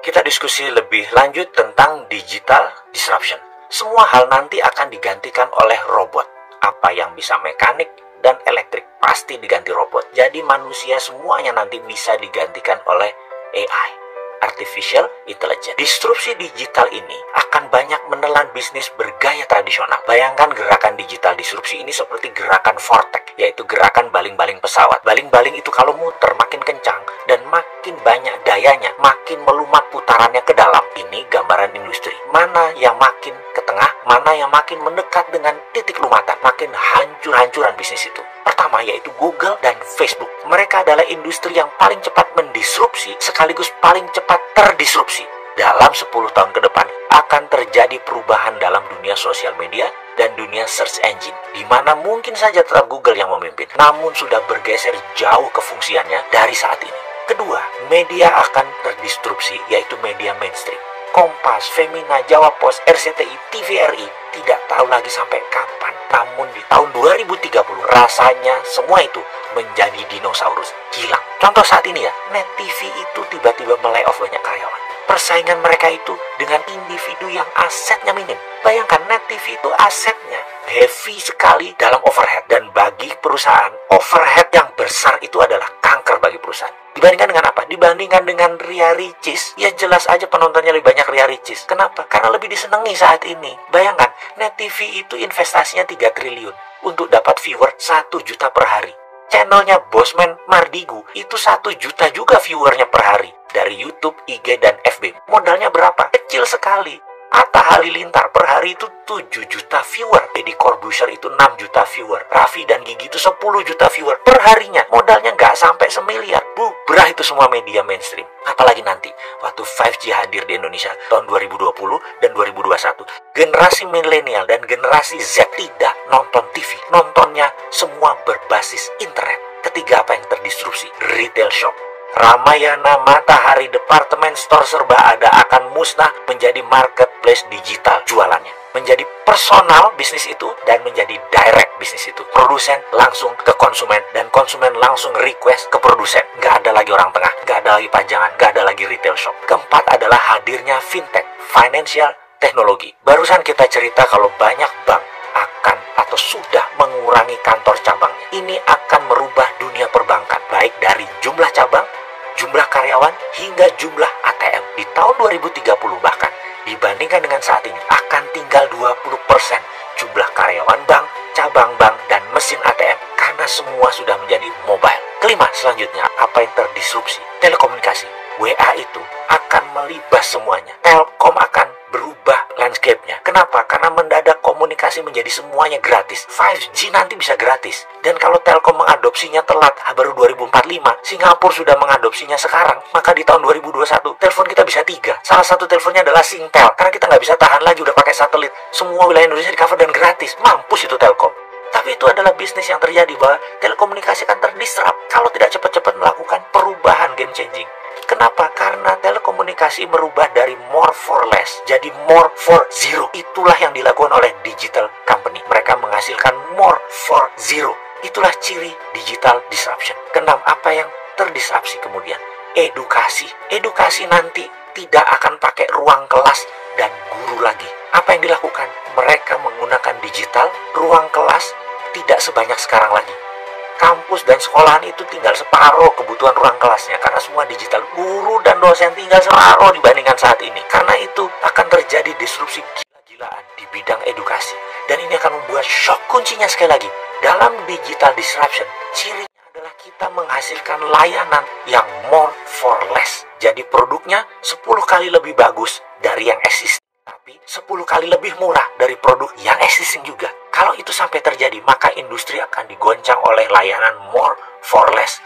Kita diskusi lebih lanjut tentang digital disruption. Semua hal nanti akan digantikan oleh robot. Apa yang bisa mekanik dan elektrik pasti diganti robot. Jadi manusia semuanya nanti bisa digantikan oleh AI, Artificial Intelligence. Disrupsi digital ini akan banyak menelan bisnis bergaya tradisional. Bayangkan gerakan digital disrupsi ini seperti gerakan vortex, yaitu gerakan baling-baling pesawat. Baling-baling itu kalau muter makin kencang dan makin banyak dayanya, makin melumat putarannya ke dalam. Ini gambaran industri. Mana yang makin ke tengah, mana yang makin mendekat dengan titik lumatan, makin hancur-hancuran bisnis itu. Pertama yaitu Google dan Facebook. Mereka adalah industri yang paling cepat mendisrupsi sekaligus paling cepat terdisrupsi. Dalam 10 tahun ke depan akan terjadi perubahan dalam dunia sosial media dan dunia search engine, di mana mungkin saja tetap Google yang memimpin, namun sudah bergeser jauh kefungsiannya dari saat ini. Kedua, media akan terdisrupsi, yaitu media mainstream. Kompas, Femina, Jawa Pos, RCTI, TVRI tidak tahu lagi sampai kapan. Namun di tahun 2030 rasanya semua itu menjadi dinosaurus, hilang. Contoh saat ini ya, Net TV itu tiba-tiba melay-off banyak karyawan. Persaingan mereka itu dengan individu yang asetnya minim. Bayangkan Net TV itu asetnya heavy sekali dalam overhead. Dan bagi perusahaan, overhead yang besar itu adalah kanker bagi perusahaan. Dibandingkan dengan apa? Dibandingkan dengan Ria Ricis, ya jelas aja penontonnya lebih banyak Ria Ricis. Kenapa? Karena lebih disenangi saat ini. Bayangkan, Net TV itu investasinya 3 triliun untuk dapat viewer 1 juta per hari. Channelnya Bosman Mardigu itu 1 juta juga viewernya per hari. Dari YouTube, IG, dan FB. Modalnya berapa? Kecil sekali. Atta Halilintar per hari itu 7 juta viewer. Deddy Corbuzier itu 6 juta viewer. Raffi dan Gigi itu 10 juta viewer per harinya. Modalnya nggak sampai semiliar. Bubrah itu semua media mainstream. Apalagi nanti waktu 5G hadir di Indonesia tahun 2020 dan 2021. Generasi milenial dan generasi Z tidak nonton TV. Nontonnya semua berbasis internet. Ketiga, apa yang terdisrupsi? Retail shop. Ramayana, Matahari, departemen store serba ada akan musnah menjadi marketplace digital jualannya. Menjadi personal bisnis itu dan menjadi direct bisnis itu. Produsen langsung ke konsumen dan konsumen langsung request ke produsen. Nggak ada lagi orang tengah, nggak ada lagi pajangan, nggak ada lagi retail shop. Keempat adalah hadirnya fintech, financial technology. Barusan kita cerita kalau banyak bank akan atau sudah mengurangi kantor cabangnya. Ini akan merubah dunia perbankan, baik dari jumlah cabang, jumlah karyawan, hingga jumlah ATM. Di tahun 2030 bahkan, dibandingkan dengan saat ini, akan tinggal 20% jumlah karyawan bank, cabang bank, dan mesin ATM. Karena semua sudah menjadi mobile. Kelima, selanjutnya, apa yang terdisrupsi? Telekomunikasi. WA itu akan melibas semuanya. Telkom akan berubah landscape-nya. Kenapa? Karena mendadak komunikasi menjadi semuanya gratis. 5G nanti bisa gratis. Dan kalau Telkom mengadopsinya telat, baru 2045, Singapura sudah mengadopsinya sekarang, maka di tahun 2021, telepon kita bisa 3. Salah satu teleponnya adalah Singtel. Karena kita nggak bisa tahan lagi, udah pakai satelit. Semua wilayah Indonesia di cover dan gratis. Mampus itu Telkom. Tapi itu adalah bisnis yang terjadi bahwa telekomunikasi akan terdisrupt kalau tidak cepat-cepat melakukan perubahan game changing. Kenapa? Karena telekomunikasi merubah dari more for less jadi more for zero. Itulah yang dilakukan oleh digital company. Mereka menghasilkan more for zero. Itulah ciri digital disruption. Keenam, apa yang terdisrupsi kemudian? Edukasi. Edukasi nanti tidak akan pakai ruang kelas dan guru lagi. Apa yang dilakukan? Mereka menggunakan digital, ruang kelas tidak sebanyak sekarang lagi. Kampus dan sekolahan itu tinggal separuh kebutuhan ruang kelasnya karena semua digital. Guru dan dosen tinggal separuh dibandingkan saat ini. Karena itu akan terjadi disrupsi gila-gilaan di bidang edukasi. Dan ini akan membuat shock. Kuncinya sekali lagi, dalam digital disruption, cirinya adalah kita menghasilkan layanan yang more for less. Jadi produknya 10 kali lebih bagus dari yang existing, tapi 10 kali lebih murah dari produk yang existing juga. Kalau itu sampai terjadi, maka industri akan digoncang oleh layanan more for less